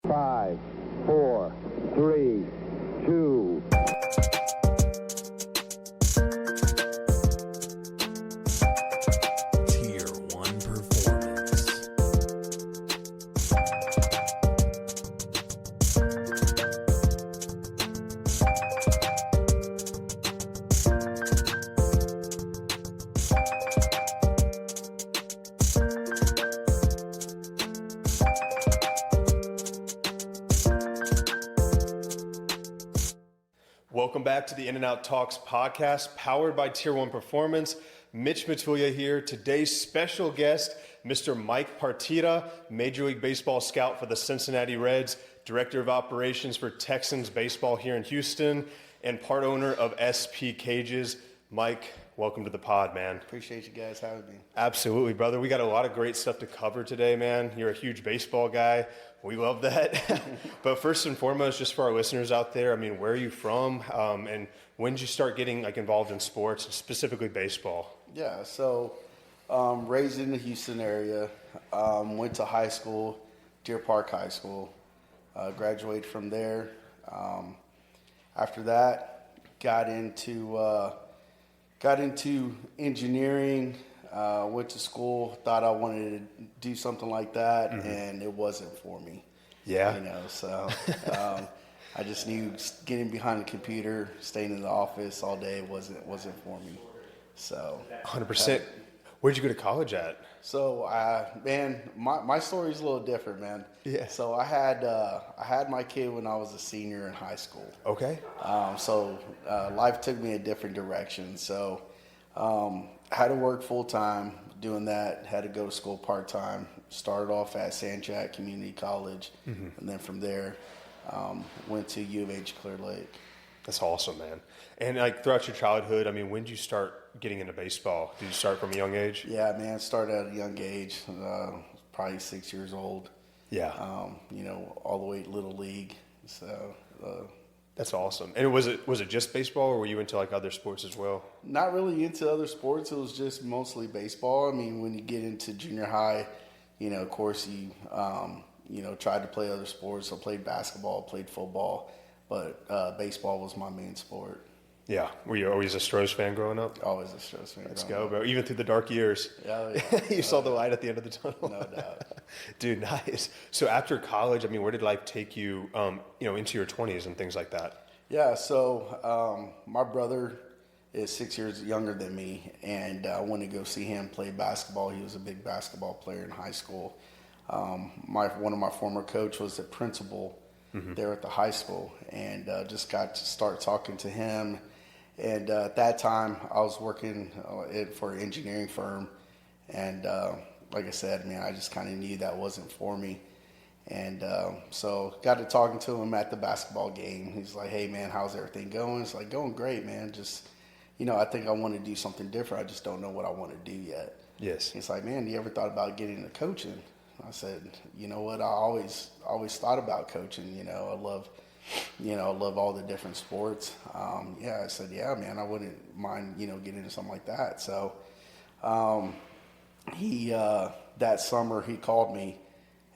5, 4, 3, 2. Tier 1 performance. Welcome back to the In and Out Talks podcast, powered by Tier 1 Performance. Mitch Matulia here. Today's special guest, Mr. Mike Partida, Major League Baseball scout for the Cincinnati Reds, Director of Operations for Texans Baseball here in Houston, and part owner of SP Cages. Mike, welcome to the pod, man. Appreciate you guys having me. Absolutely, brother. We got a lot of great stuff to cover today, man. You're a huge baseball guy. We love that. But first and foremost, just for our listeners out there, I mean, where are you from? And when did you start getting involved in sports, specifically baseball? Yeah, so raised in the Houston area, went to high school, Deer Park High School, graduated from there. After that, got into engineering, went to school, thought I wanted to do something like that, and it wasn't for me. Yeah. So I just knew getting behind the computer, staying in the office all day wasn't for me. So 100%. Where'd you go to college at? So, man, my story's a little different, man. Yeah. So I had my kid when I was a senior in high school. Okay. So life took me a different direction. So had to work full time doing that. Had to go to school part time. Started off at San Jac Community College, and then from there went to U of H Clear Lake. That's awesome, man. And throughout your childhood, I mean, when did you start getting into baseball? Did you start from a young age? Yeah, man. Started at a young age, probably 6 years old. Yeah. All the way to Little League. So. That's awesome. And was it just baseball, or were you into other sports as well? Not really into other sports. It was just mostly baseball. I mean, when you get into junior high, of course you tried to play other sports. I played basketball, played football, but baseball was my main sport. Yeah. Were you always a Stros fan growing up? Always a Stros fan. Let's go, bro. Even through the dark years. Oh, yeah. You saw the light at the end of the tunnel. No doubt. Dude, nice. So after college, I mean, where did life take you, into your 20s and things like that? Yeah, so my brother is 6 years younger than me, and I went to go see him play basketball. He was a big basketball player in high school. One of my former coach was the principal there at the high school, and just got to start talking to him. And at that time, I was working for an engineering firm, and like I said, man, I just kind of knew that wasn't for me. And so got to talking to him at the basketball game. He's like, hey, man, how's everything going? It's like, going great, man. Just, I think I want to do something different. I just don't know what I want to do yet. Yes. He's like, man, you ever thought about getting into coaching? I said, you know what? I always thought about coaching. I love all the different sports. I said, yeah, man, I wouldn't mind, getting into something like that. So he that summer he called me.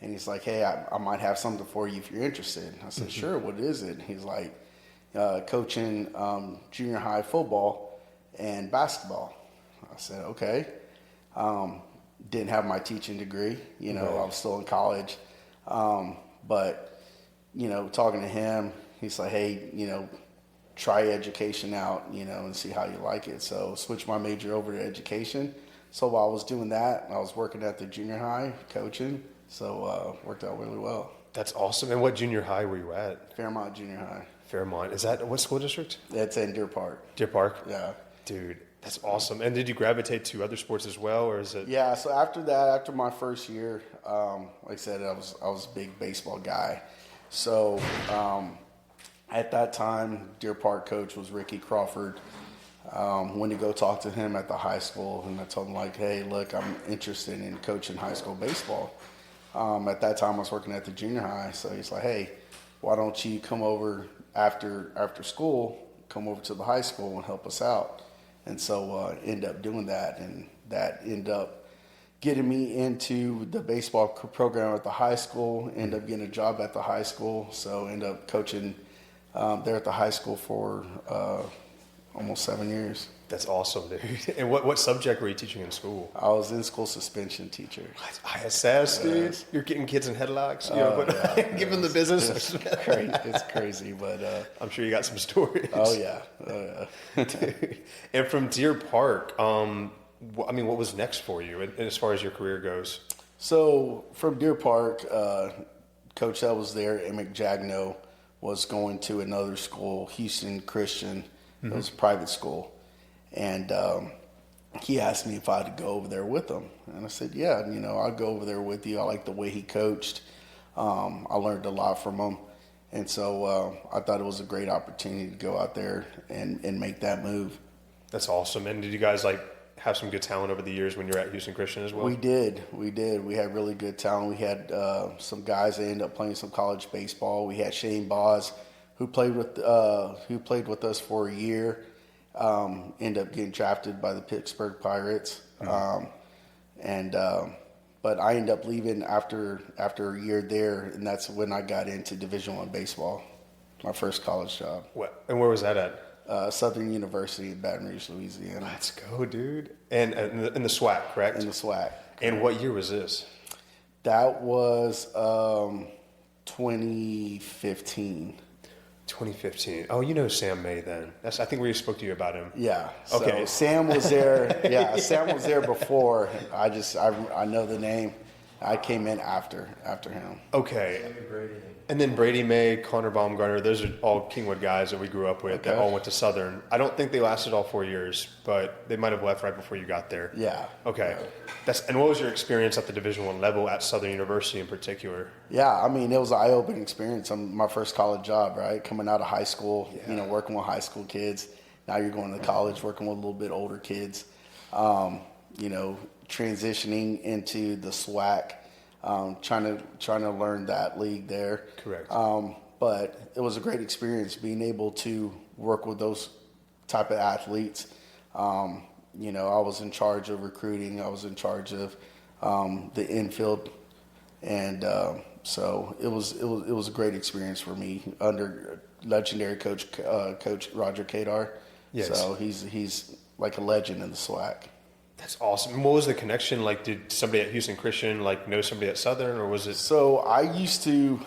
And he's like, hey, I might have something for you if you're interested. I said, sure, what is it? He's like, coaching junior high football and basketball. I said, okay. Didn't have my teaching degree. I was still in college. But, talking to him, he's like, hey, try education out, and see how you like it. So switched my major over to education. So while I was doing that, I was working at the junior high coaching. So worked out really well. That's awesome. And what junior high were you at? Fairmont Junior High. Fairmont. Is that what school district? That's in Deer Park. Deer Park? Yeah. Dude, that's awesome. And did you gravitate to other sports as well, or is it? Yeah. So after that, after my first year, like I said, I was a big baseball guy. So at that time, Deer Park coach was Ricky Crawford. Went to go talk to him at the high school, and I told him like, hey, look, I'm interested in coaching high school baseball. At that time, I was working at the junior high, so he's like, hey, why don't you come over after school, come over to the high school and help us out. And so end up doing that, and that ended up getting me into the baseball program at the high school, ended up getting a job at the high school. So ended up coaching there at the high school for almost 7 years. That's awesome, dude. And what subject were you teaching in school? I was in school suspension teacher. ISS, dude. You're getting kids in headlocks. Give them the business. It's crazy, but I'm sure you got some stories. Oh yeah. Dude. And from Deer Park, what was next for you as far as your career goes? So from Deer Park, coach that was there, Emmett Jagno, was going to another school, Houston Christian. It was a private school. And he asked me if I had to go over there with him. And I said, yeah, I'll go over there with you. I like the way he coached. I learned a lot from him. And so I thought it was a great opportunity to go out there and make that move. That's awesome. And did you guys have some good talent over the years when you were at Houston Christian as well? We did. We had really good talent. We had some guys that ended up playing some college baseball. We had Shane Boz, who played with us for a year. Ended up getting drafted by the Pittsburgh Pirates. But I ended up leaving after a year there, and that's when I got into Division I baseball, my first college job. What? And where was that at? Southern University in Baton Rouge, Louisiana. Let's go, dude. And in the SWAC, correct? In the SWAC. And what year was this? That was 2015. 2015. Oh, you know Sam May then. I think we spoke to you about him. Yeah. Okay. So Sam was there. Yeah, Sam was there before. I know the name. I came in after him. Okay. And then Brady May, Connor Baumgartner, those are all Kingwood guys that we grew up with that all went to Southern. I don't think they lasted all 4 years, but they might have left right before you got there. Yeah. Okay. And what was your experience at the Division I level at Southern University in particular? Yeah, it was an eye-opening experience. My first college job, right? Coming out of high school, working with high school kids. Now you're going to college, working with a little bit older kids. Transitioning into the SWAC. Trying to learn that league there. Correct. But it was a great experience being able to work with those type of athletes. I was in charge of recruiting. I was in charge of the infield, and so it was a great experience for me under legendary coach Roger Kadar. Yes. So he's like a legend in the SWAC. That's awesome. And what was the connection like? Did somebody at Houston Christian know somebody at Southern, or was it? So I used to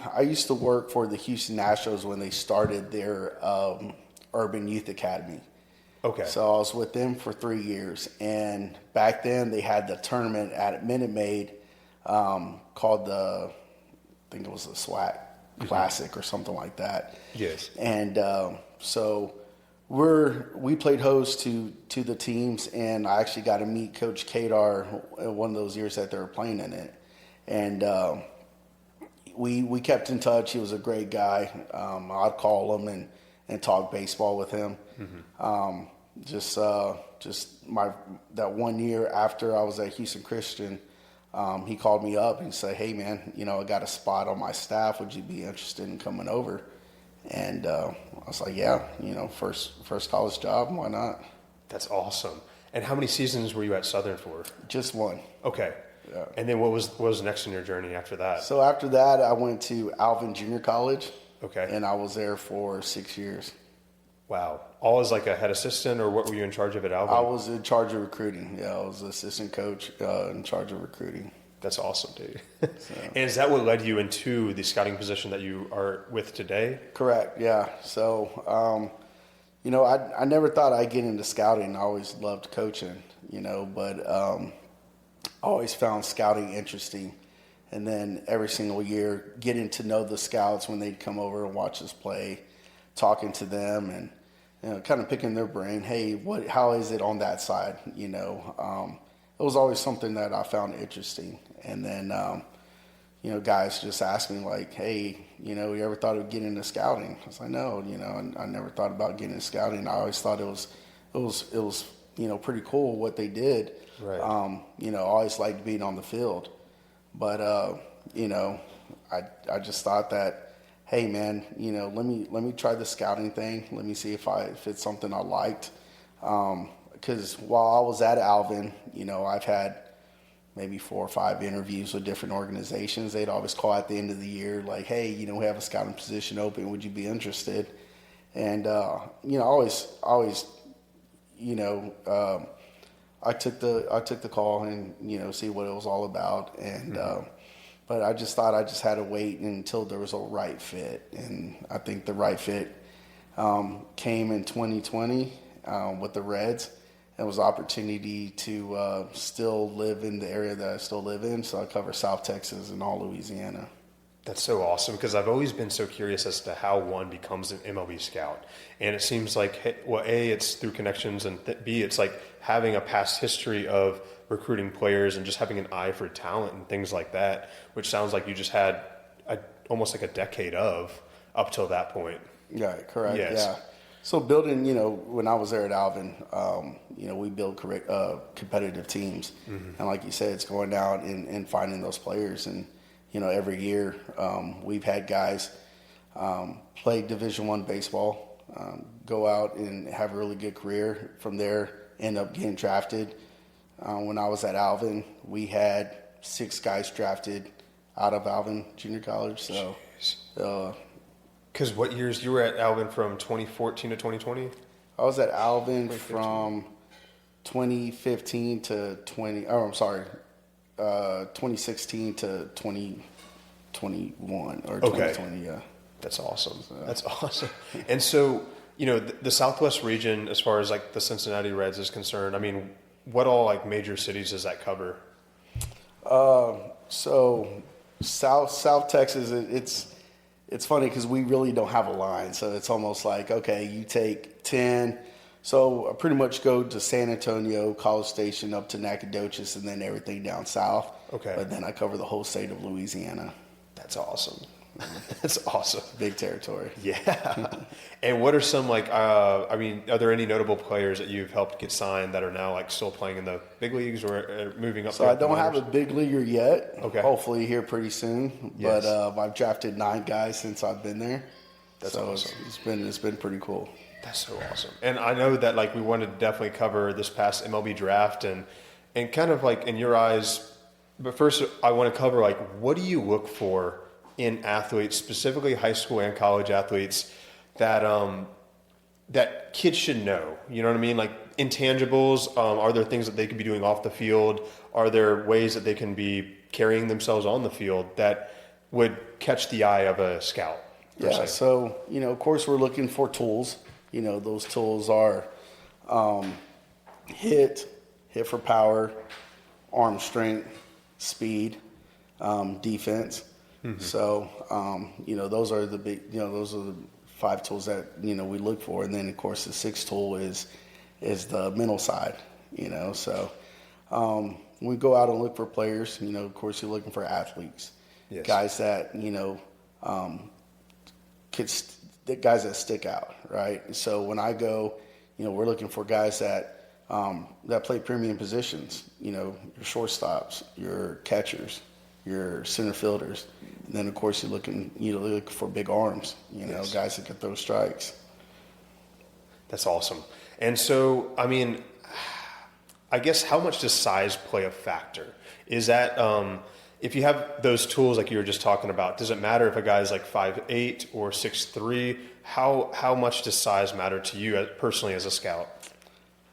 work for the Houston Nationals when they started their Urban Youth Academy. Okay. So I was with them for 3 years, and back then they had the tournament at Minute Maid called I think it was the SWAC Classic or something like that. Yes. And so we played host to the teams, and I actually got to meet Coach Kadar one of those years that they were playing in it. And we kept in touch. He was a great guy. I'd call him and talk baseball with him. Mm-hmm. That 1 year after I was at Houston Christian, he called me up and said, "Hey man, I got a spot on my staff. Would you be interested in coming over?" And I was like, "Yeah, first college job, why not?" That's awesome. And how many seasons were you at Southern for? Just one. Okay. Yeah. And then what was next in your journey after that? So after that, I went to Alvin Junior College. Okay. And I was there for 6 years. Wow. All as like a head assistant, or what were you in charge of at Alvin? I was in charge of recruiting. Yeah, I was assistant coach in charge of recruiting. That's awesome, dude. And is that what led you into the scouting position that you are with today? Correct, yeah. So, I never thought I'd get into scouting. I always loved coaching, but I always found scouting interesting. And then every single year, getting to know the scouts when they'd come over and watch us play, talking to them and, kind of picking their brain. Hey, how is it on that side? It was always something that I found interesting. And then, guys just asked me like, "Hey, you ever thought of getting into scouting?" I was like, "No, I never thought about getting into scouting. I always thought it was, pretty cool what they did. Right. I always liked being on the field, but I just thought that, hey man, let me try the scouting thing. Let me see if it's something I liked. Because while I was at Alvin, I've had maybe 4 or 5 interviews with different organizations. They'd always call at the end of the year, like, hey, we have a scouting position open. Would you be interested? And, always, I took the call and, see what it was all about. And, but I just thought I just had to wait until there was a right fit. And I think the right fit came in 2020 with the Reds. It was an opportunity to still live in the area that I still live in. So I cover South Texas and all Louisiana. That's so awesome, because I've always been so curious as to how one becomes an MLB scout. And it seems like, well, A, it's through connections, and B, it's like having a past history of recruiting players and just having an eye for talent and things like that, which sounds like you just had almost like a decade of up till that point. Yeah, correct. Yes. Yeah. So building, when I was there at Alvin, we build competitive teams. And like you said, it's going out and finding those players. And, every year we've had guys play Division I baseball, go out and have a really good career. From there, end up getting drafted. When I was at Alvin, we had 6 guys drafted out of Alvin Junior College. So, because what years you were at Alvin from 2014 to 2020? I was at Alvin from 2015 to 2016 to 2021 or 2020. Yeah. That's awesome. That's awesome. And so, the Southwest region, as far as like the Cincinnati Reds is concerned, I mean, what all like major cities does that cover? So South Texas, it's funny because we really don't have a line. So it's almost like, okay, you take 10. So I pretty much go to San Antonio, College Station, up to Nacogdoches, and then everything down south. Okay. But then I cover the whole state of Louisiana. That's awesome. That's awesome. Big territory. Yeah. And what are some are there any notable players that you've helped get signed that are now like still playing in the big leagues or moving up? So I don't have a big leaguer yet. Okay. Hopefully here pretty soon. Yes. But I've drafted 9 guys since I've been there. That's so awesome. It's been pretty cool. That's so awesome. And I know that we wanted to definitely cover this past MLB draft and kind of in your eyes, but first I want to cover what do you look for in athletes, specifically high school and college athletes, that that kids should know? You know what I mean? Like intangibles. Are there things that they could be doing off the field? Are there ways that they can be carrying themselves on the field that would catch the eye of a scout? Yeah. So of course, we're looking for tools. Those tools are hit for power, arm strength, speed, defense. Mm-hmm. So, those are the big, those are the 5 tools that, we look for. And then, of course, the 6th tool is the mental side, So we go out and look for players. Of course, you're looking for athletes. Yes. Guys that, guys that stick out, right? So when I go, we're looking for guys that play premium positions, your shortstops, your catchers, your center fielders. And then, of course, you look for big arms, yes. Guys that can throw strikes. That's awesome. And so, I guess how much does size play a factor? Is that if you have those tools like you were just talking about, does it matter if a guy's 5'8" or 6'3"? How much does size matter to you personally as a scout?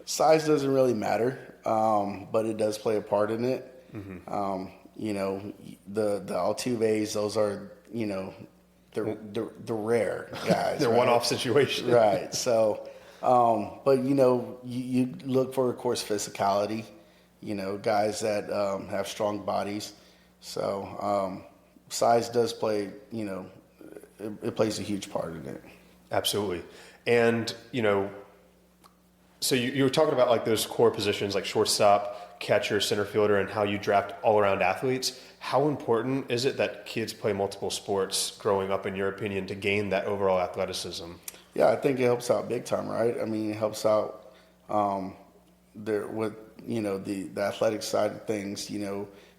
Size doesn't really matter, but it does play a part in it. Mm-hmm. The Altuves, those are, they're rare guys. They're right? one-off situations. Right. So, but, you look for, of course, physicality, guys that have strong bodies. So size does play, it plays a huge part in it. Absolutely. And, so you were talking about those core positions like shortstop, catcher, center fielder, and how you draft all-around athletes. How important is it that kids play multiple sports growing up, in your opinion, to gain that overall athleticism? Yeah, I think it helps out big time, right? It helps out with the athletic side of things.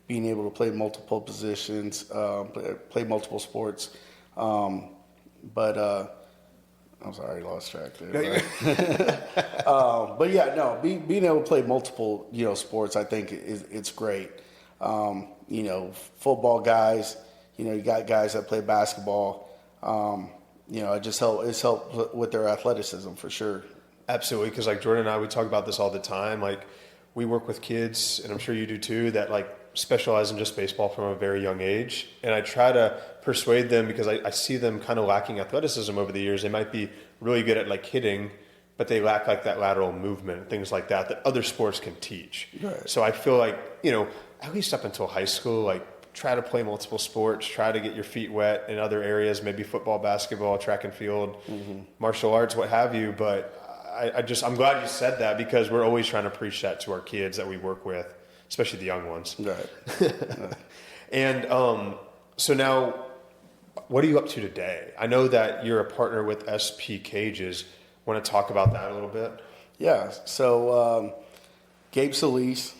Being able to play multiple positions, play multiple sports. But I'm sorry, I lost track there. But yeah, no, being able to play multiple, sports, I think it's great. Football guys, you got guys that play basketball. It's helped with their athleticism for sure. Absolutely, because like Jordan and I, we talk about this all the time. Like we work with kids, and I'm sure you do too, that like specialize in just baseball from a very young age. And I try to persuade them because I see them kind of lacking athleticism over the years. They might be really good at like hitting, but they lack like that lateral movement, things like that other sports can teach. Right. So I feel like, at least up until high school, like try to play multiple sports, try to get your feet wet in other areas, maybe football, basketball, track and field, martial arts, what have you. But I'm glad you said that because we're always trying to preach that to our kids that we work with, especially the young ones. Right. And so now, what are you up to today? I know that you're a partner with SP Cages. Want to talk about that a little bit? Yeah. So Gabe Solis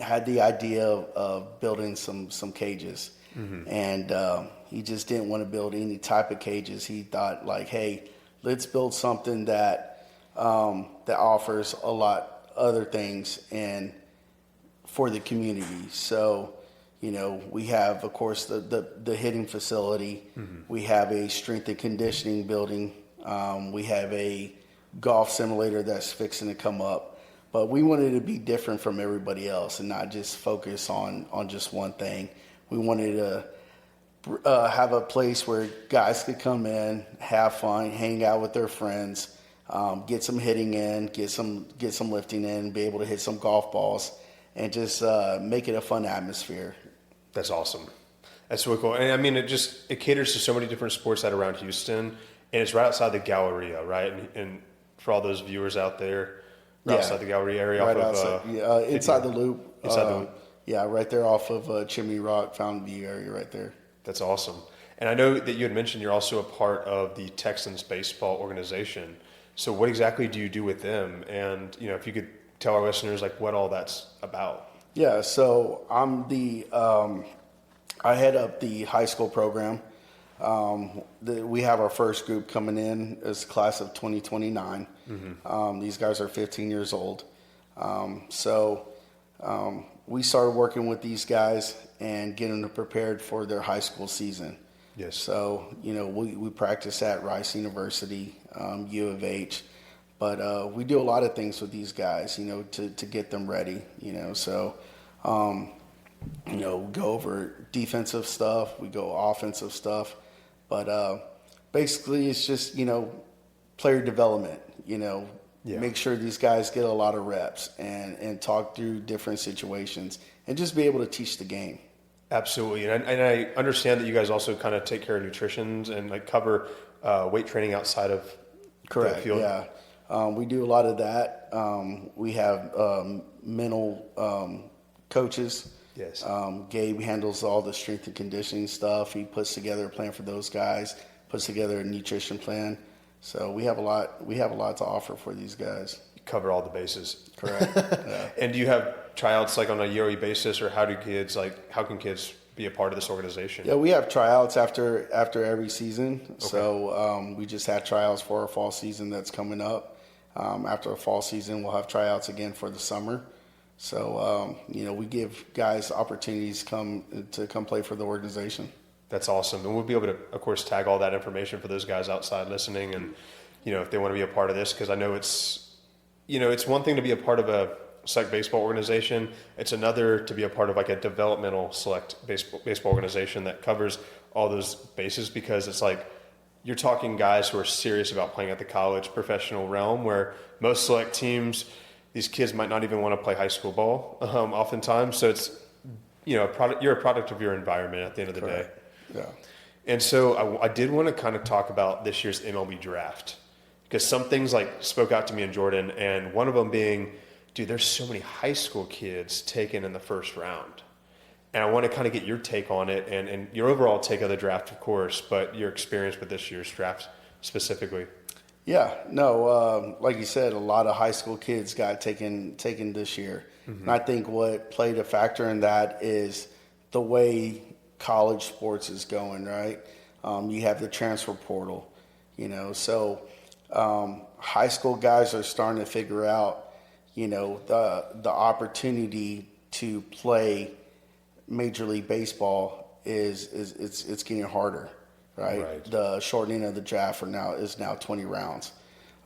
had the idea of building some cages, and he just didn't want to build any type of cages. He thought like, hey, let's build something that offers a lot other things and for the community. So, we have, of course, the hitting facility. We have a strength and conditioning building. We have a golf simulator that's fixing to come up. But we wanted to be different from everybody else and not just focus on just one thing. We wanted to have a place where guys could come in, have fun, hang out with their friends, get some hitting in, get some lifting in, be able to hit some golf balls, and just make it a fun atmosphere. That's awesome. That's really cool. And I mean, it caters to so many different sports that are around Houston, and it's right outside the Galleria, right? And for all those viewers out there, outside the Galleria area, right off outside, of inside the loop. Inside the loop. Yeah, right there off of Chimney Rock, Fountain View area, right there. That's awesome. And I know that you had mentioned you're also a part of the Texans baseball organization. So what exactly do you do with them? And, if you could tell our listeners like what all that's about. Yeah, so I'm I head up the high school program. We have our first group coming in as class of 2029. These guys are 15 years old. We started working with these guys and getting them prepared for their high school season. Yes. So, we practice at Rice University, U of H, but we do a lot of things with these guys, to get them ready, So, we go over defensive stuff, we go offensive stuff, but basically it's just, player development, make sure these guys get a lot of reps and talk through different situations and just be able to teach the game. Absolutely. And I understand that you guys also kind of take care of nutrition and like cover weight training outside of Correct. the field. Yeah. We do a lot of that. We have mental coaches. Yes. Gabe handles all the strength and conditioning stuff. He puts together a plan for those guys, puts together a nutrition plan. So we have a lot to offer for these guys. You cover all the bases. Correct. Yeah. And do you have tryouts like on a yearly basis, or how can kids be a part of this organization? Yeah, we have tryouts after every season. Okay. So we just had tryouts for our fall season that's coming up. After the fall season, we'll have tryouts again for the summer. So, we give guys opportunities to come play for the organization. That's awesome. And we'll be able to, of course, tag all that information for those guys outside listening. And, if they want to be a part of this, because I know it's one thing to be a part of a select baseball organization. It's another to be a part of like a developmental select baseball organization that covers all those bases, because it's like you're talking guys who are serious about playing at the college professional realm, where most select teams, these kids might not even want to play high school ball oftentimes. So it's, you're a product of your environment at the end of the Correct. day. Yeah. And so I did want to kind of talk about this year's MLB draft, because some things like spoke out to me and Jordan, and one of them being, dude, there's so many high school kids taken in the first round. And I want to kind of get your take on it and your overall take of the draft, of course, but your experience with this year's draft specifically. Yeah, no, like you said, a lot of high school kids got taken this year. Mm-hmm. And I think what played a factor in that is the way college sports is going, right? You have the transfer portal, so high school guys are starting to figure out, the opportunity to play Major League Baseball is it's getting harder, right? The shortening of the draft is now 20 rounds.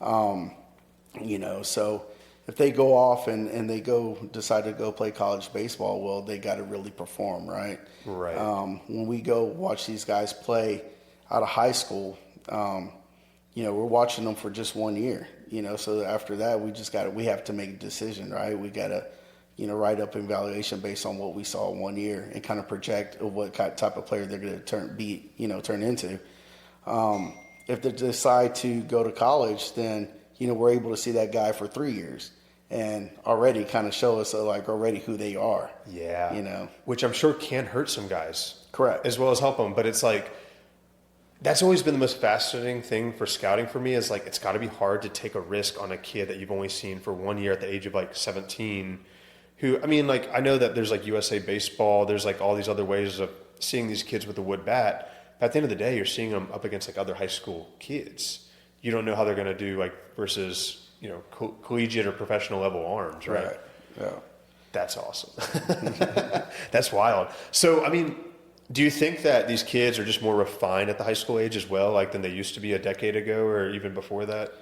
So if they go off and they decide to go play college baseball, well, they got to really perform, right? Right. When we go watch these guys play out of high school, we're watching them for just 1 year, so after that we have to make a decision, right? We got to, write up an evaluation based on what we saw 1 year and kind of project what type of player they're going to turn into. If they decide to go to college, then, we're able to see that guy for 3 years and already kind of show us already who they are. Yeah. Which I'm sure can hurt some guys. Correct. As well as help them. But it's like, that's always been the most fascinating thing for scouting for me is like, it's got to be hard to take a risk on a kid that you've only seen for 1 year at the age of 17 who, I know that there's USA Baseball, there's all these other ways of seeing these kids with a wood bat. But at the end of the day, you're seeing them up against other high school kids. You don't know how they're going to do versus, collegiate or professional level arms, right? Yeah. That's awesome. That's wild. So, do you think that these kids are just more refined at the high school age as well, than they used to be a decade ago or even before that?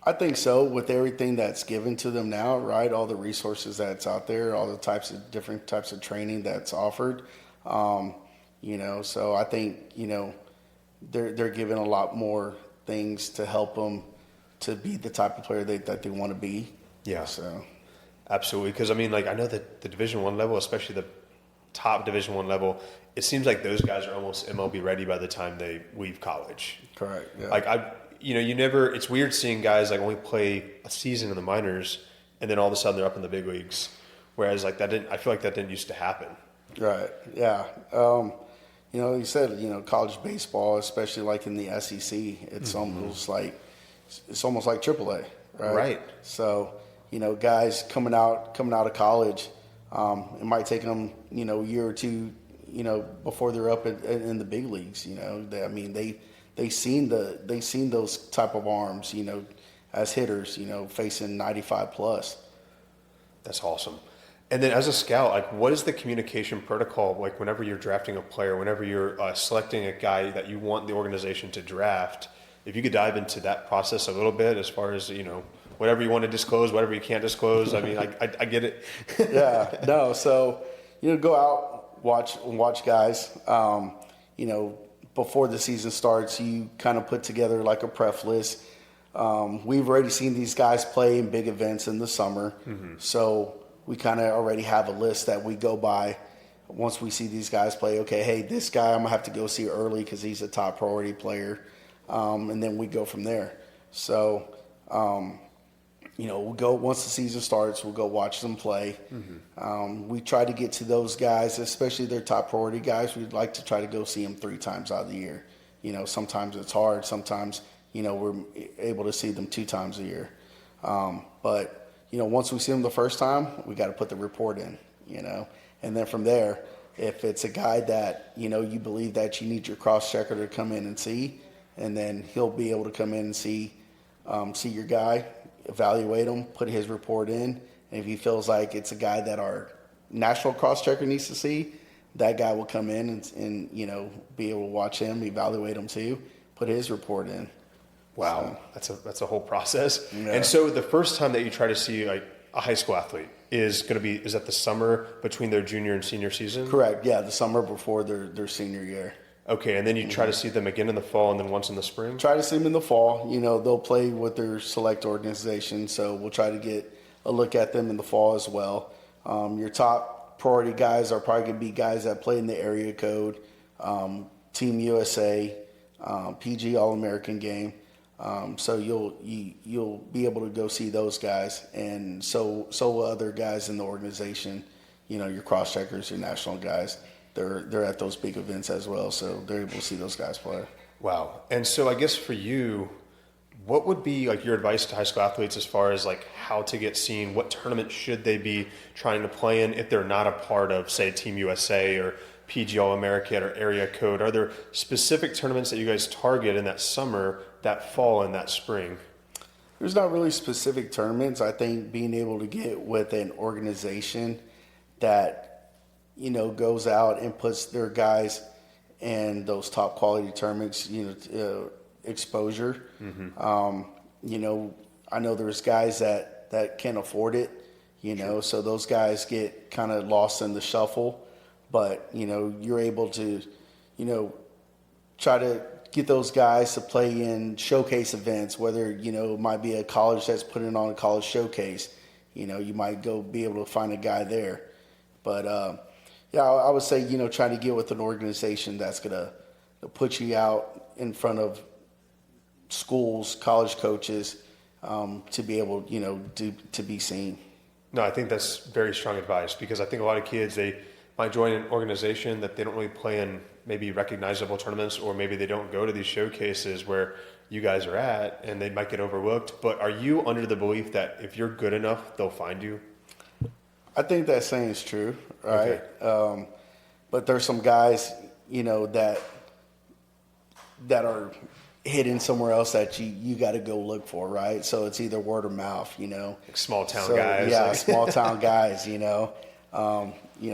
I think so, with everything that's given to them now, right? All the resources that's out there, all the different types of training that's offered. So I think, they're given a lot more things to help them to be the type of player that they want to be. Yeah. So. Absolutely. Because, I know that the Division I level, especially the top Division I level, it seems like those guys are almost MLB ready by the time they leave college. Correct. Yeah. It's weird seeing guys only play a season in the minors and then all of a sudden they're up in the big leagues. Whereas I feel like that didn't used to happen. Right. Yeah. You said, college baseball, especially in the SEC, it's almost like AAA, right? Right. So, guys coming out of college, it might take them, a year or two, before they're up in the big leagues. They seen those type of arms, as hitters, facing 95 plus. That's awesome. And then as a scout, what is the communication protocol? Whenever you're drafting a player, whenever you're selecting a guy that you want the organization to draft, if you could dive into that process a little bit as far as, whatever you want to disclose, whatever you can't disclose. I get it. Yeah, no. So, go out, watch guys, before the season starts, you kind of put together a prep list. We've already seen these guys play in big events in the summer. So we kind of already have a list that we go by once we see these guys play. Okay, hey, this guy I'm going to have to go see early because he's a top priority player. And then we go from there. So, we'll go once the season starts, we'll go watch them play. We try to get to those guys, especially their top priority guys. We'd like to try to go see them 3 times out of the year. Sometimes it's hard. Sometimes, we're able to see them 2 times a year. But once we see them the first time, we got to put the report in, and then from there, if it's a guy that, you believe that you need your cross-checker to come in and see, and then he'll be able to come in and see your guy, evaluate him, put his report in, and if he feels like it's a guy that our national cross-checker needs to see, that guy will come in and be able to watch him, evaluate him too, put his report in. Wow, so. That's a whole process. Yeah. And so the first time that you try to see a high school athlete is that the summer between their junior and senior season? Correct. Yeah, the summer before their senior year. Okay, and then you try to see them again in the fall and then once in the spring? Try to see them in the fall. They'll play with their select organization, so we'll try to get a look at them in the fall as well. Your top priority guys are probably going to be guys that play in the area code, Team USA, PG All-American game. So you'll be able to go see those guys, and so will other guys in the organization. Your cross checkers, your national guys. They're at those big events as well, so they're able to see those guys play. Wow. And so I guess for you, what would be your advice to high school athletes as far as how to get seen? What tournament should they be trying to play in if they're not a part of, say, Team USA or PG All-American or area code? Are there specific tournaments that you guys target in that summer, that fall, and that spring? There's not really specific tournaments. I think being able to get with an organization that, goes out and puts their guys in those top quality tournaments, exposure. I know there's guys that can't afford it, so those guys get kind of lost in the shuffle. But, you're able to, try to get those guys to play in showcase events, whether, it might be a college that's putting on a college showcase. You might go be able to find a guy there. But, I would say, try to get with an organization that's going to put you out in front of schools, college coaches, to be able, to be seen. No, I think that's very strong advice, because I think a lot of kids, they might join an organization that they don't really play in maybe recognizable tournaments, or maybe they don't go to these showcases where you guys are at, and they might get overlooked. But are you under the belief that if you're good enough, they'll find you? I think that saying is true, right? Okay. But there's some guys, that are hidden somewhere else that you got to go look for, right? So it's either word of mouth, Like small town guys. Yeah, small town guys,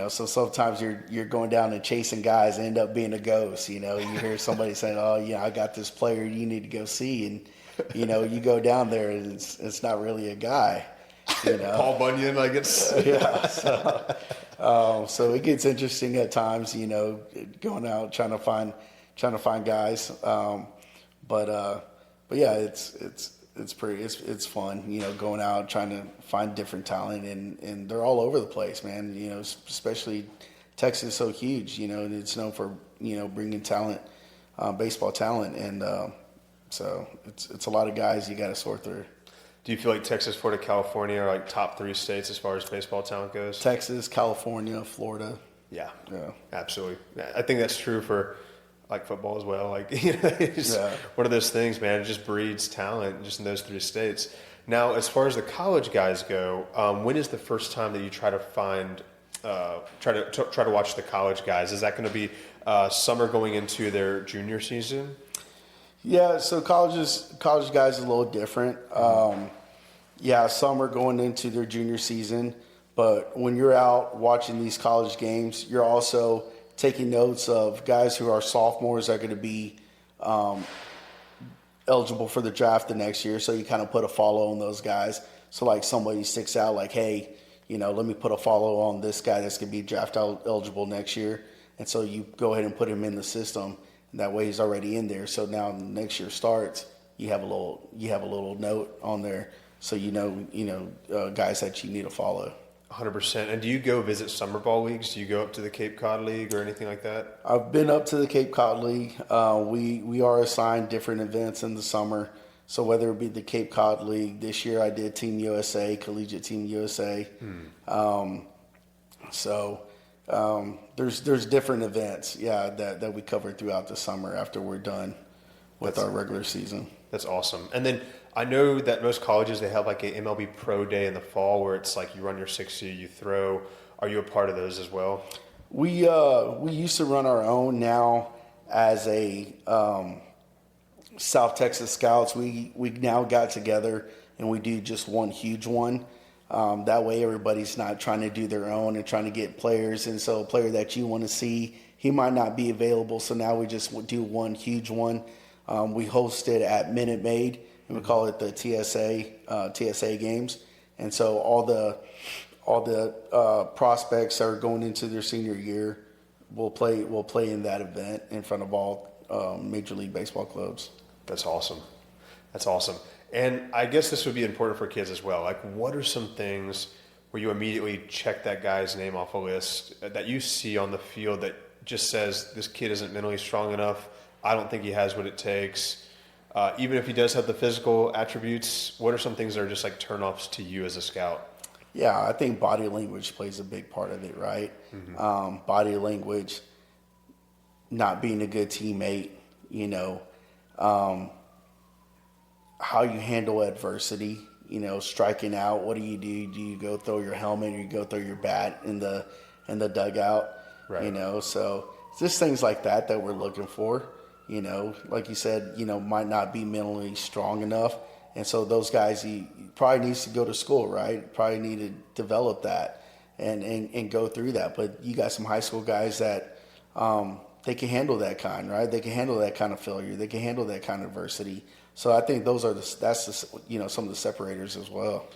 so sometimes you're going down and chasing guys and end up being a ghost, you hear somebody saying, "Oh yeah, I got this player you need to go see," and you go down there and it's not really a guy, Paul Bunyan, like it's yeah. So it gets interesting at times, going out trying to find guys. But yeah, it's fun, going out trying to find different talent, and they're all over the place, man. Especially Texas is so huge, and it's known for bringing talent, baseball talent, and so it's a lot of guys you got to sort through. Do you feel like Texas, Florida, California are like top 3 states as far as baseball talent goes? Texas, California, Florida. Yeah, absolutely. I think that's true for like football as well. Like, it's one of those things, man. It just breeds talent just in those 3 states. Now, as far as the college guys go, when is the first time that you try to find, try to watch the college guys? Is that going to be summer going into their junior season? Yeah, so college guys is a little different. Summer going into their junior season, but when you're out watching these college games, you're also taking notes of guys who are sophomores that are going to be eligible for the draft the next year. So you kind of put a follow on those guys. So like somebody sticks out like, hey, let me put a follow on this guy that's going to be draft eligible next year. And so you go ahead and put him in the system. That way he's already in there. So now next year starts, you have a little note on there, so guys that you need to follow. 100%. And do you go visit summer ball leagues? Do you go up to the Cape Cod League or anything like that? I've been up to the Cape Cod League. We are assigned different events in the summer. So whether it be the Cape Cod League, this year I did Team USA, Collegiate Team USA. There's different events, that we cover throughout the summer after we're done with our regular season. That's awesome. And then I know that most colleges, they have like a MLB Pro Day in the fall where it's like you run your 60, you throw. Are you a part of those as well? We used to run our own. Now as a South Texas Scouts, we now got together and we do just one huge one. That way everybody's not trying to do their own and trying to get players. And so a player that you want to see, he might not be available. So now we just do one huge one. We host it at Minute Maid, and we call it the TSA games. And so all the prospects that are going into their senior year will play in that event in front of all Major League Baseball clubs. That's awesome. And I guess this would be important for kids as well. Like, what are some things where you immediately check that guy's name off a list that you see on the field that just says this kid isn't mentally strong enough? I don't think he has what it takes. Even if he does have the physical attributes, what are some things that are just like turnoffs to you as a scout? Yeah, I think body language plays a big part of it, right? Mm-hmm. Body language, not being a good teammate, how you handle adversity, striking out. What do you do? Do you go throw your helmet or you go throw your bat in the dugout? Right. So it's just things like that we're looking for. Like you said, might not be mentally strong enough. And so those guys, he probably needs to go to school, right? Probably need to develop that. and go through that. But you got some high school guys that they can handle that kind, right? They can handle that kind of failure. They can handle that kind of adversity. So I think that's some of the separators as well.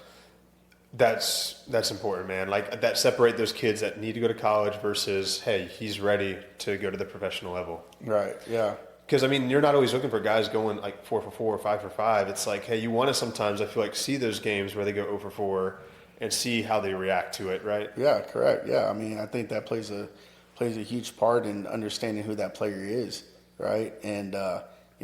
That's important, man. Like that separate those kids that need to go to college versus, hey, he's ready to go to the professional level. Right. Yeah. Because, I mean, you're not always looking for guys going like 4 for 4 or 5 for 5. It's like, hey, you want to sometimes, I feel like, see those games where they go 0 for 4 and see how they react to it, right? Yeah, correct. Yeah, I mean, I think that plays a huge part in understanding who that player is, right? And,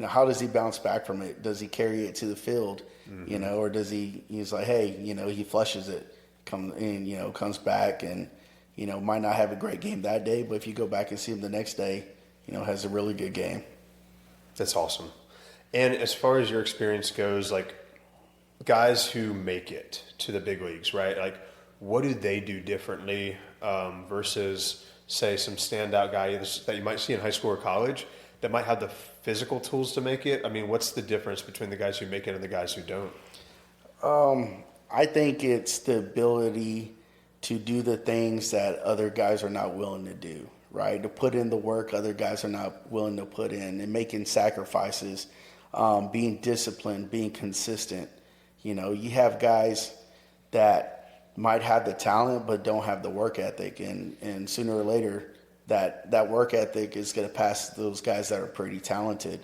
how does he bounce back from it? Does he carry it to the field, or does he's like, hey, he flushes it, comes back and, might not have a great game that day, but if you go back and see him the next day, has a really good game. That's awesome. And as far as your experience goes, like guys who make it to the big leagues, right? Like what do they do differently versus, say, some standout guy that you might see in high school or college that might have the physical tools to make it? I mean, what's the difference between the guys who make it and the guys who don't? I think it's the ability to do the things that other guys are not willing to do. Right, to put in the work other guys are not willing to put in, and making sacrifices, being disciplined, being consistent. You have guys that might have the talent but don't have the work ethic, and sooner or later that work ethic is going to pass those guys that are pretty talented.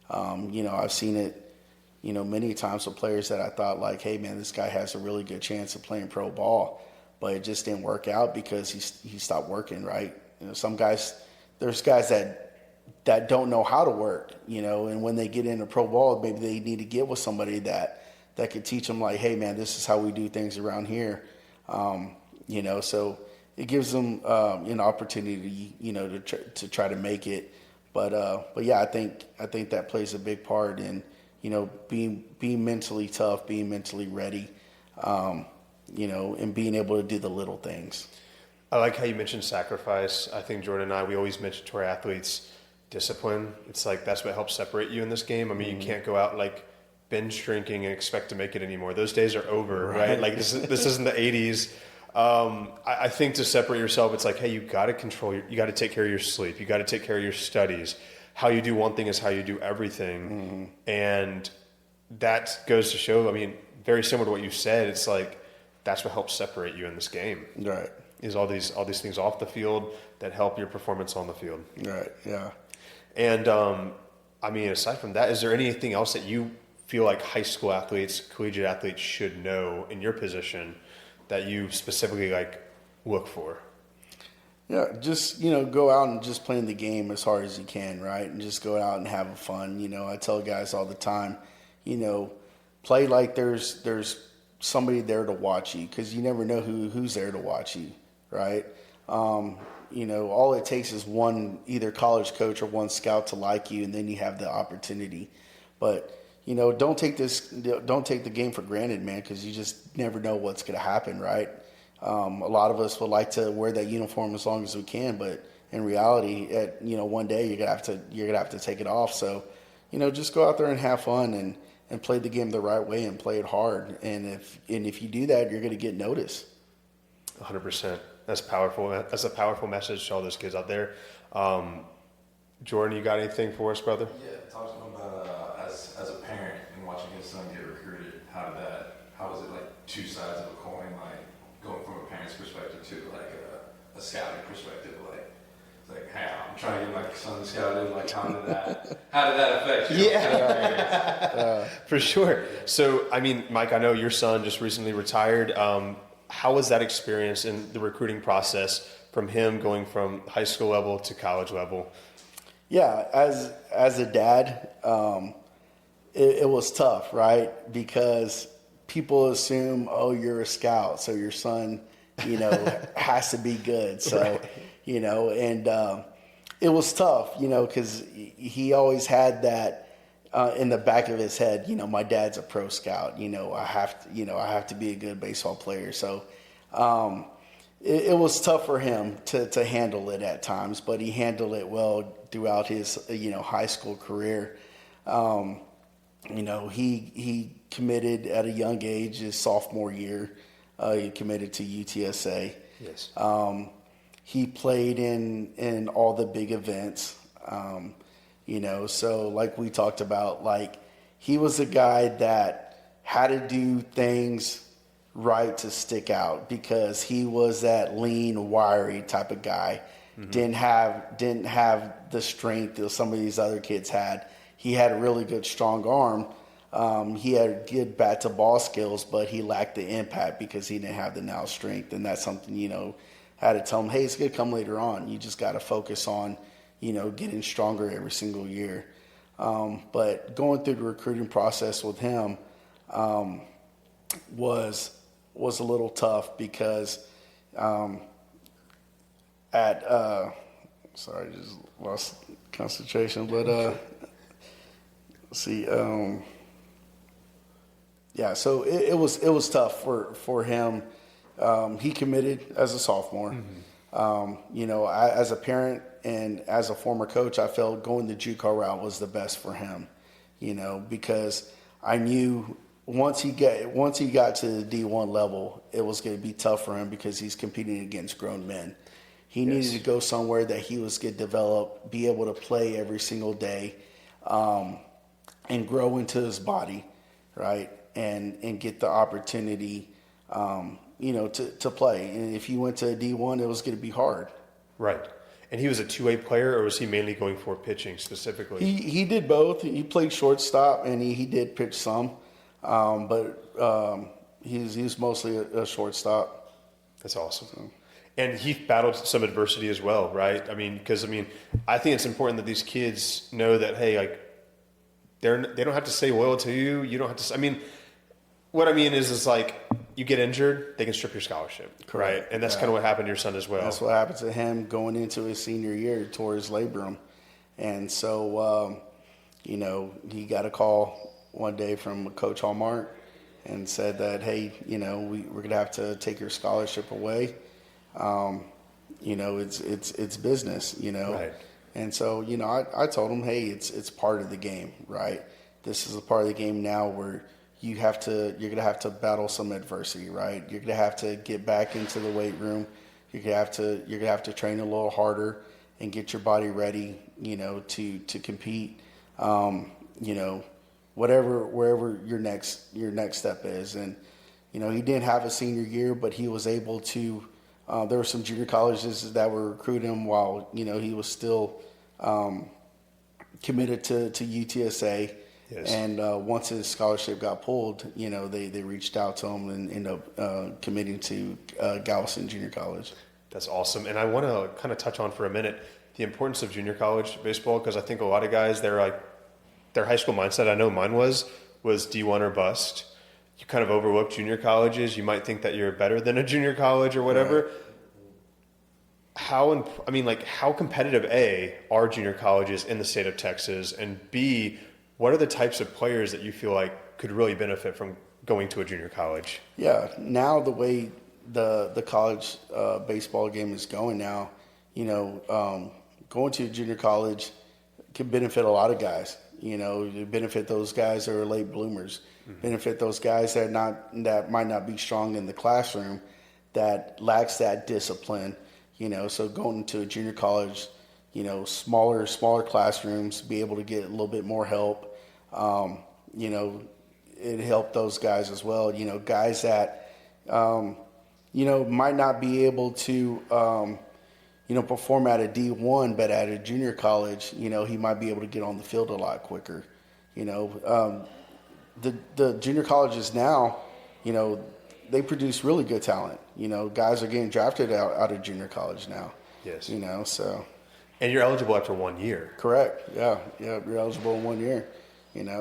I've seen it, many times with players that I thought like, hey man, this guy has a really good chance of playing pro ball, but it just didn't work out because he stopped working, right? Some guys, there's guys that don't know how to work, and when they get into pro ball, maybe they need to get with somebody that could teach them like, hey man, this is how we do things around here. So it gives them an opportunity, to try to make it. But yeah, I think that plays a big part in, being mentally tough, being mentally ready, and being able to do the little things. I like how you mentioned sacrifice. I think Jordan and I, we always mention to our athletes discipline. It's like that's what helps separate you in this game. I mean, you can't go out like binge drinking and expect to make it anymore. Those days are over, right? Like this isn't the 80s. I think to separate yourself, it's like, hey, you got to you got to take care of your sleep. You got to take care of your studies. How you do one thing is how you do everything. And that goes to show, I mean, very similar to what you said. It's like, that's what helps separate you in this game. Right. Is all these things off the field that help your performance on the field. Right, yeah. And, I mean, aside from that, is there anything else that you feel like high school athletes, collegiate athletes should know in your position that you specifically, like, look for? Yeah, just, go out and just play the game as hard as you can, right? And just go out and have fun. I tell guys all the time, play like there's somebody there to watch you, because you never know who's there to watch you. Right. All it takes is one, either college coach or one scout to like you, and then you have the opportunity. But, don't take the game for granted, man, because you just never know what's going to happen. Right. A lot of us would like to wear that uniform as long as we can, but in reality, one day you're gonna have to take it off. So, just go out there and have fun and play the game the right way and play it hard. And if you do that, you're going to get noticed. 100%. That's powerful. That's a powerful message to all those kids out there. Jordan, you got anything for us, brother? Yeah, talk to them about as a parent and watching his son get recruited. How was it like two sides of a coin, like going from a parent's perspective to like a scouting perspective, like, hey, I'm trying to get my son scouted. Like, how did that affect you? Yeah, for sure. So, I mean, Mike, I know your son just recently retired. How was that experience in the recruiting process from him going from high school level to college level? Yeah, as a dad, it was tough, right? Because people assume, oh, you're a scout, so your son, has to be good. So, right. And it was tough, because he always had that in the back of his head, my dad's a pro scout, I have to be a good baseball player. So it was tough for him to handle it at times, but he handled it well throughout his, high school career. He committed at a young age, his sophomore year. He committed to UTSA. Yes. He played in all the big events. So like we talked about, like he was a guy that had to do things right to stick out because he was that lean, wiry type of guy. Didn't have the strength that some of these other kids had. He had a really good, strong arm. He had good bat to ball skills, but he lacked the impact because he didn't have the now strength. And that's something, had to tell him, hey, it's going to come later on. You just got to focus on, getting stronger every single year. But going through the recruiting process with him was a little tough because sorry, just lost concentration. But so it was tough for him. He committed as a sophomore. As a parent and as a former coach, I felt going the JUCO route was the best for him. Because I knew once he got to the D1 level, it was going to be tough for him because he's competing against grown men. He needed to go somewhere that he was going to develop, be able to play every single day, and grow into his body, right? And get the opportunity, to play. And if he went to a D1, it was going to be hard. Right. And he was a two-way player, or was he mainly going for pitching specifically? He did both. He played shortstop, and he did pitch some, but he's mostly a shortstop. That's awesome. So. And he battled some adversity as well, right? Because I think it's important that these kids know that, hey, like, they don't have to stay loyal to you. You don't have to. What I mean is like you get injured, they can strip your scholarship, correct? Right? And that's kind of what happened to your son as well. That's what happened to him going into his senior year, tore his labrum, and so he got a call one day from Coach Hallmark and said that, hey, we're gonna have to take your scholarship away. It's business, Right. And so, I told him, hey, it's part of the game, right? This is a part of the game now where you're going to have to battle some adversity, right? You're going to have to get back into the weight room. You're going to have to train a little harder and get your body ready, to compete, wherever your next step is. And, he didn't have a senior year, but he was able to. There were some junior colleges that were recruiting him while, he was still committed to UTSA. Yes. And once his scholarship got pulled, they reached out to him and ended up committing to Galveston Junior College. That's awesome. And I want to kind of touch on for a minute the importance of junior college baseball, because I think a lot of guys, their high school mindset, I know mine was D1 or bust. You kind of overlook junior colleges. You might think that you're better than a junior college or whatever. Right. How competitive, A, are junior colleges in the state of Texas, and B, what are the types of players that you feel like could really benefit from going to a junior college? Yeah, now the way the college baseball game is going now, going to a junior college can benefit a lot of guys. Benefit those guys that are late bloomers. Mm-hmm. Benefit those guys that might not be strong in the classroom, that lacks that discipline. So going to a junior college, smaller classrooms, be able to get a little bit more help. It helped those guys as well. Guys that, might not be able to, perform at a D1, but at a junior college, he might be able to get on the field a lot quicker. The junior colleges now, they produce really good talent. Guys are getting drafted out of junior college now. Yes. So. And you're eligible after 1 year. Correct. Yeah. You're eligible in 1 year.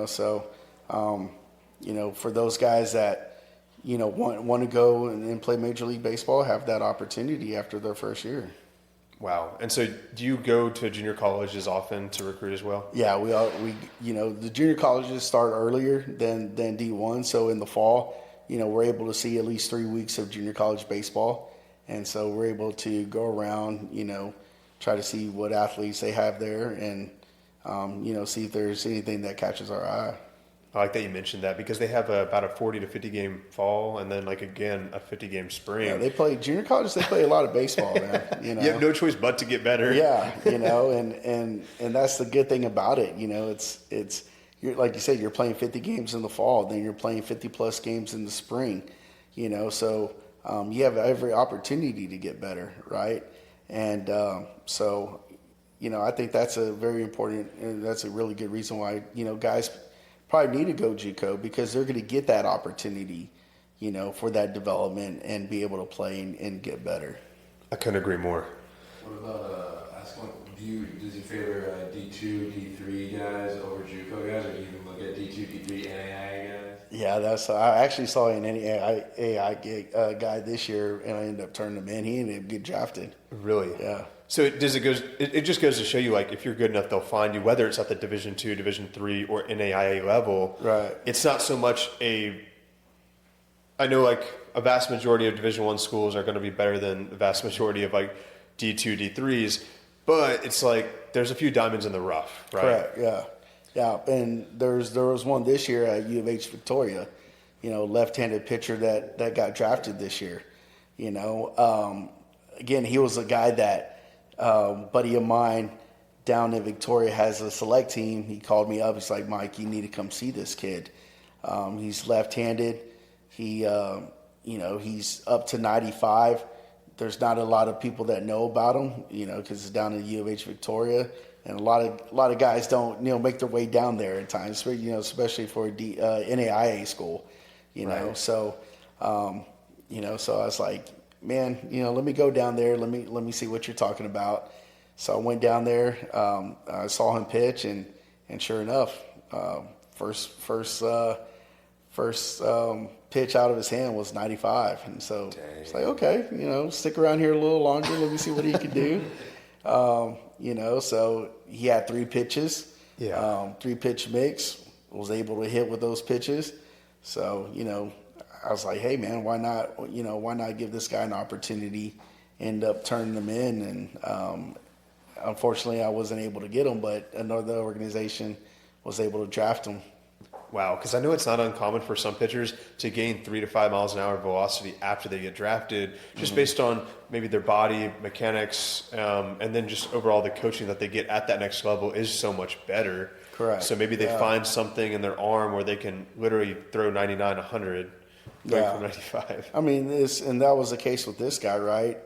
So, for those guys that, want to go and play Major League Baseball, have that opportunity after their first year. Wow. And so do you go to junior colleges often to recruit as well? Yeah, the junior colleges start earlier than D1. So in the fall, we're able to see at least 3 weeks of junior college baseball. And so we're able to go around, try to see what athletes they have there and, see if there's anything that catches our eye. I like that you mentioned that because they have about a 40 to 50 game fall and then again a 50 game spring. Yeah, they play junior college. They play a lot of baseball, man. You have no choice but to get better. Yeah, and that's the good thing about it. It's you're, like you said, you're playing 50 games in the fall, then you're playing 50 plus games in the spring. So you have every opportunity to get better, right? And so I think that's a very important, and that's a really good reason why guys probably need to go JUCO, because they're going to get that opportunity, for that development and be able to play and get better. I couldn't agree more. What about does he favor D2, D3 guys over JUCO guys, or do you even look at D2, D3 NAIA guys? Yeah, I actually saw an NAIA guy this year, and I ended up turning him in. He ended up getting drafted. Really? Yeah. So it just goes to show you, if you're good enough, they'll find you, whether it's at the Division II, Division III, or NAIA level. Right. It's not so much I know a vast majority of Division I schools are going to be better than the vast majority of D2, D3s, but it's there's a few diamonds in the rough, right? Correct. Yeah. Yeah. And there was one this year at U of H Victoria, left-handed pitcher that got drafted this year. Again, he was a guy that buddy of mine down in Victoria has a select team. He called me up. He's like, Mike, you need to come see this kid. He's left-handed. He, he's up to 95. There's not a lot of people that know about him, because it's down in U of H Victoria, and a lot of guys don't, make their way down there at times, especially for a NAIA school, Right. So, so I was like, man, let me go down there. Let me see what you're talking about. So I went down there. I saw him pitch, and sure enough, first pitch out of his hand was 95. And so it's like, okay, stick around here a little longer. Let me see what he can do. So he had 3 pitches, 3-pitch mix, was able to hit with those pitches. So, I was like, hey man, why not give this guy an opportunity, end up turning him in. And, unfortunately I wasn't able to get him, but another organization was able to draft him. Wow, because I know it's not uncommon for some pitchers to gain 3 to 5 miles an hour velocity after they get drafted, just based on maybe their body mechanics, and then just overall the coaching that they get at that next level is so much better. Correct. So maybe they find something in their arm where they can literally throw 99, 100 right from 95. I mean, and that was the case with this guy, right?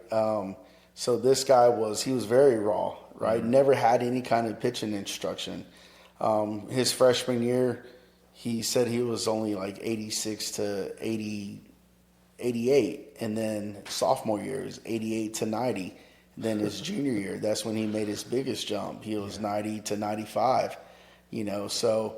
So this guy he was very raw, right? Never had any kind of pitching instruction. His freshman year, he said he was only 86 to 88. And then sophomore year is 88 to 90. Then his junior year, that's when he made his biggest jump. He was 90 to 95, so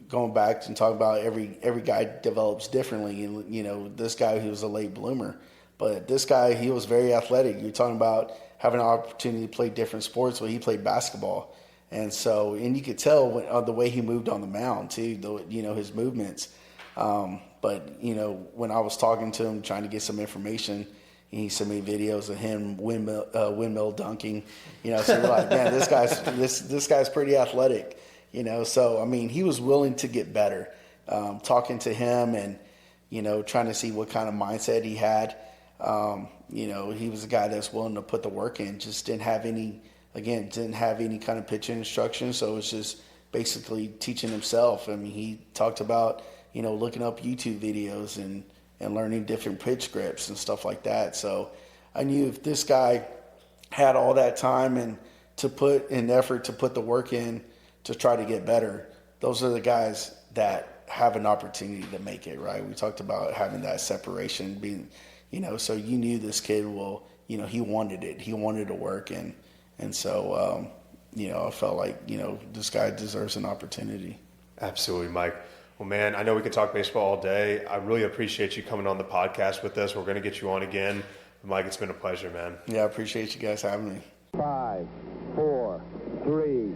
going back and talking about every guy develops differently. And, this guy, he was a late bloomer, but this guy, he was very athletic. You're talking about having an opportunity to play different sports. Well, he played basketball. And so, and you could tell the way he moved on the mound too, his movements. But when I was talking to him, trying to get some information, he sent me videos of him windmill dunking. So you're like, man, this guy's pretty athletic. So I mean, he was willing to get better. Talking to him and trying to see what kind of mindset he had. He was a guy that's willing to put the work in. Just didn't have any kind of pitching instruction, so it's just basically teaching himself. I mean, he talked about, looking up YouTube videos and learning different pitch grips and stuff like that. So I knew if this guy had all that time and to put an effort to put the work in to try to get better, those are the guys that have an opportunity to make it, right? We talked about having that separation being, so you knew this kid he wanted it. He wanted to work and so, I felt like, this guy deserves an opportunity. Absolutely, Mike. Well, man, I know we could talk baseball all day. I really appreciate you coming on the podcast with us. We're going to get you on again. Mike, it's been a pleasure, man. Yeah, I appreciate you guys having me. 5, 4, 3,